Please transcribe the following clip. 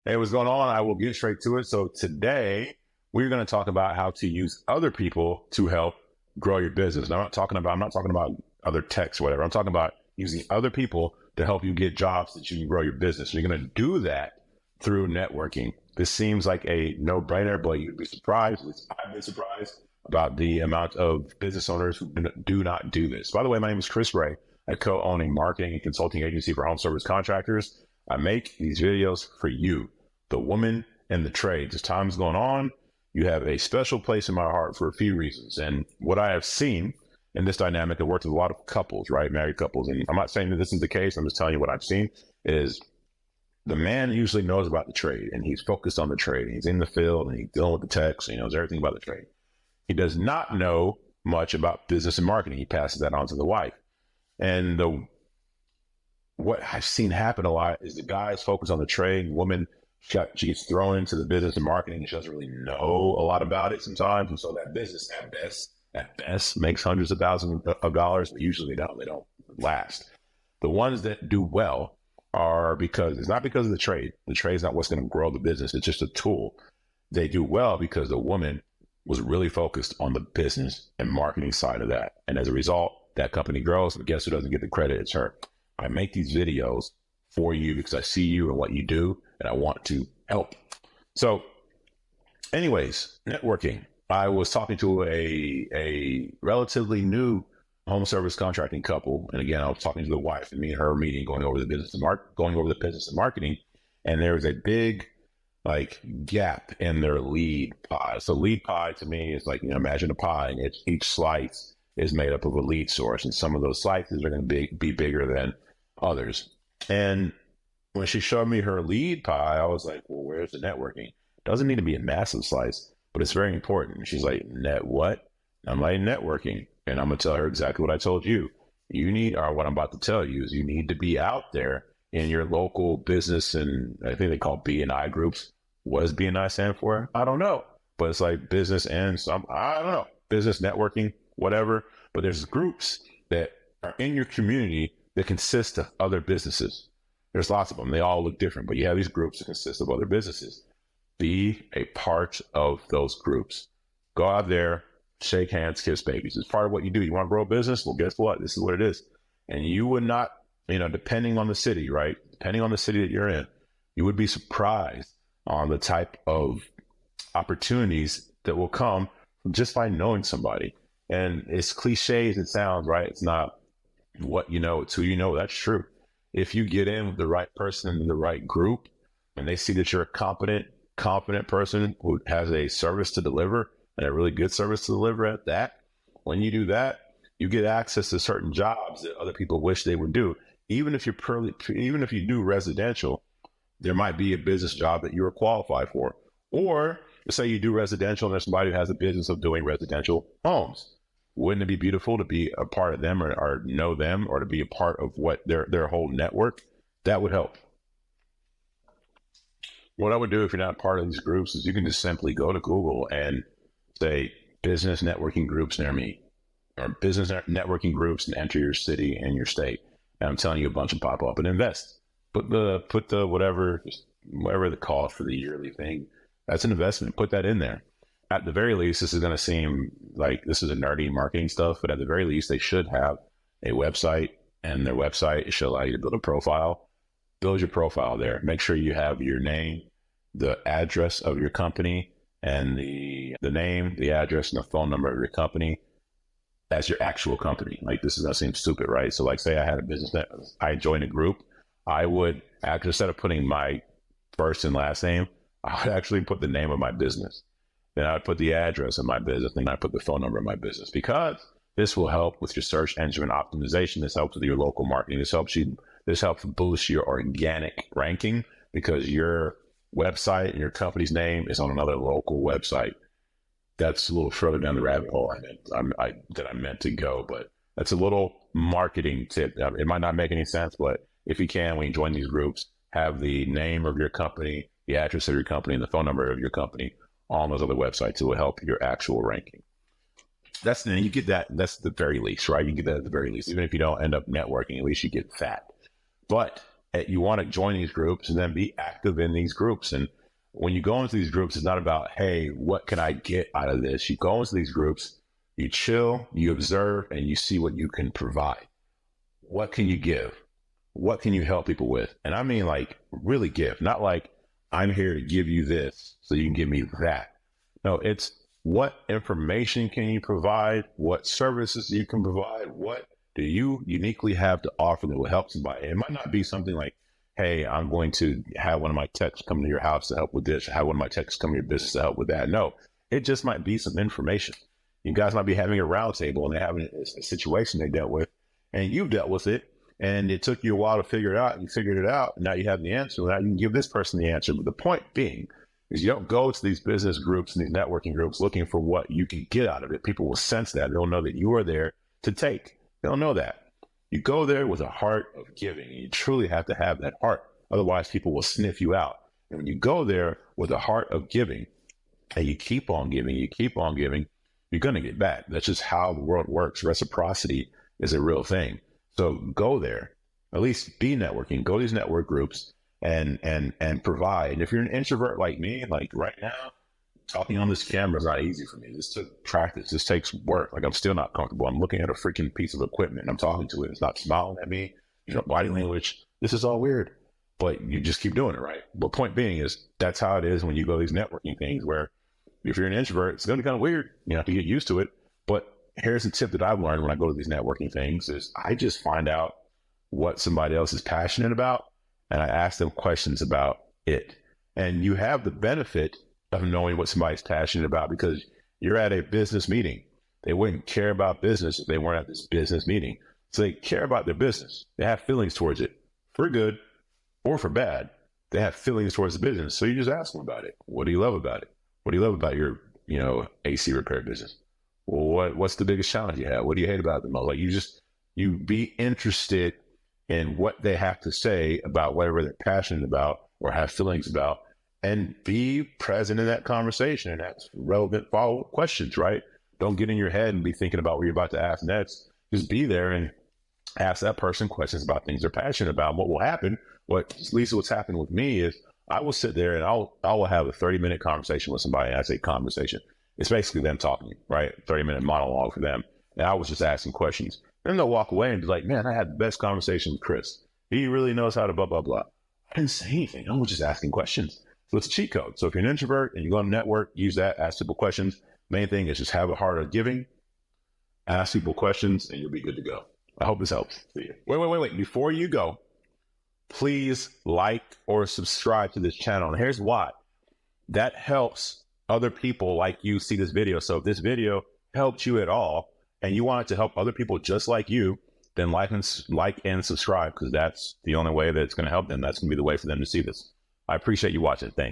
Hey, what's going on? I will get straight to it. So today we're going to talk about how to use other people to help grow your business. And I'm not talking about other techs or whatever. I'm talking about using other people to help you get jobs that you can grow your business. And you're going to do that through networking. This seems like a no-brainer, but you'd be surprised. At least I've been surprised about the amount of business owners who do not do this. By the way, my name is Chris Ray. I co-own a marketing and consulting agency for home service contractors. I make these videos for you, the woman and the trades. As time's going on, you have a special place in my heart for a few reasons. And what I have seen in this dynamic, I've worked with a lot of couples, right? Married couples. And I'm not saying that this is the case. I'm just telling you what I've seen is the man usually knows about the trade and he's focused on the trade. He's in the field and he's dealing with the techs. He knows everything about the trade. He does not know much about business and marketing. He passes that on to the wife. And what I've seen happen a lot is the guys focus on the trade, woman, she gets thrown into the business and marketing and she doesn't really know a lot about it sometimes. And so that business at best makes hundreds of thousands of dollars, but usually they don't last. The ones that do well are because it's not because of the trade. The trade is not what's going to grow the business. It's just a tool. They do well because the woman was really focused on the business and marketing side of that. And as a result, that company grows, but guess who doesn't get the credit? It's her. I make these videos for you because I see you and what you do, and I want to help. So anyways, networking. I was talking to a relatively new home service contracting couple. And again, I was talking to the wife and me and her meeting, going over the business and marketing. And there was a big gap in their lead pie. So lead pie to me is like, imagine a pie and each slice is made up of a lead source. And some of those slices are going to be bigger than others. And when she showed me her lead pie, I was like, well, where's the networking? Doesn't need to be a massive slice, but it's very important. And she's like, net what? I'm like, networking. And I'm going to tell her exactly what I told you. What I'm about to tell you is you need to be out there in your local business. And I think they call B&I groups. What does B&I stand for? I don't know. But it's like business and I don't know, business networking, whatever. But there's groups that are in your community that consist of other businesses. There's lots of them. They all look different, but you have these groups that consist of other businesses. Be a part of those groups. Go out there, shake hands, kiss babies. It's part of what you do. You want to grow a business? Well, guess what? This is what it is. And you would not, depending on the city, right? Depending on the city that you're in, you would be surprised on the type of opportunities that will come from just by knowing somebody. And as cliche as it sounds, right? It's not what you know, it's who you know. That's true. If you get in with the right person in the right group and they see that you're a confident person who has a service to deliver and a really good service to deliver at that, when you do that, you get access to certain jobs that other people wish they would do. Even if you do residential, there might be a business job that you are qualified for. Or say you do residential and there's somebody who has a business of doing residential homes. Wouldn't it be beautiful to be a part of them or know them or to be a part of what their whole network? That would help. What I would do if you're not part of these groups is you can just simply go to Google and say business networking groups near me or business networking groups and enter your city and your state. And I'm telling you, a bunch will pop up and invest. Put the whatever the cost for the yearly thing. That's an investment. Put that in there. At the very least, this is going to seem like this is a nerdy marketing stuff, but at the very least, they should have a website, and their website should allow you to build a profile. Build your profile there. Make sure you have your name, the address of your company, and the name, the address, and the phone number of your company as your actual company. Like, this is going to seem stupid, right? So like, say I had a business that I joined a group, I would, instead of putting my first and last name, I would actually put the name of my business. Then I would put the address of my business, then I put the phone number of my business, because this will help with your search engine optimization. This helps with your local marketing. This helps boost your organic ranking because your website and your company's name is on another local website. That's a little further down the rabbit hole I meant to go, but that's a little marketing tip. It might not make any sense, but if you can, when you join these groups, have the name of your company, the address of your company, and the phone number of your company on those other websites. It will help your actual ranking. You get that. That's the very least, right? You get that at the very least. Even if you don't end up networking, at least you get that. But you want to join these groups and then be active in these groups. And when you go into these groups, it's not about, hey, what can I get out of this? You go into these groups, you chill, you observe, and you see what you can provide. What can you give? What can you help people with? And I mean, like, really give, not like I'm here to give you this so you can give me that. No, it's what information can you provide? What services you can provide? What do you uniquely have to offer that will help somebody? It might not be something like, hey, I'm going to have one of my techs come to your house to help with this, or have one of my techs come to your business to help with that. No, it just might be some information. You guys might be having a round table and they're having a situation they dealt with, and you've dealt with it, and it took you a while to figure it out, and you figured it out, and now you have the answer. Now you can give this person the answer. But the point being is you don't go to these business groups and these networking groups looking for what you can get out of it. People will sense that. They'll know that you are there to take. They'll know that. You go there with a heart of giving, and you truly have to have that heart. Otherwise, people will sniff you out. And when you go there with a heart of giving, and you keep on giving, you're going to get back. That's just how the world works. Reciprocity is a real thing. So go there, at least be networking, go to these network groups and provide. And if you're an introvert like me, like right now, talking on this camera is not easy for me. This took practice. This takes work. Like I'm still not comfortable. I'm looking at a freaking piece of equipment and I'm talking to it. It's not smiling at me. You know, body language. This is all weird, but you just keep doing it, right? But point being is that's how it is when you go to these networking things where if you're an introvert, it's going to be kind of weird. You have to get used to it. But here's a tip that I've learned when I go to these networking things is I just find out what somebody else is passionate about and I ask them questions about it. And you have the benefit of knowing what somebody's passionate about because you're at a business meeting. They wouldn't care about business if they weren't at this business meeting. So they care about their business. They have feelings towards it for good or for bad. They have feelings towards the business. So you just ask them about it. What do you love about it? What do you love about your, AC repair business? Well, what's the biggest challenge you have? What do you hate about them? Like you be interested in what they have to say about whatever they're passionate about or have feelings about, and be present in that conversation and ask relevant follow-up questions, right? Don't get in your head and be thinking about what you're about to ask next. Just be there and ask that person questions about things they're passionate about. What will happen, at least what's happened with me is I will sit there and I will have a 30-minute conversation with somebody. And I say conversation. It's basically them talking, right? 30-minute monologue for them. And I was just asking questions. Then they'll walk away and be like, man, I had the best conversation with Chris. He really knows how to blah, blah, blah. I didn't say anything. I was just asking questions. So it's a cheat code. So if you're an introvert and you go on a network, use that, ask simple questions. Main thing is just have a heart of giving, ask people questions, and you'll be good to go. I hope this helps. See you. Wait. Before you go, please like or subscribe to this channel. And here's why. That helps other people like you see this video. So if this video helped you at all and you want it to help other people just like you, then like and subscribe, because that's the only way that it's going to help them. That's going to be the way for them to see this. I appreciate you watching. Thanks.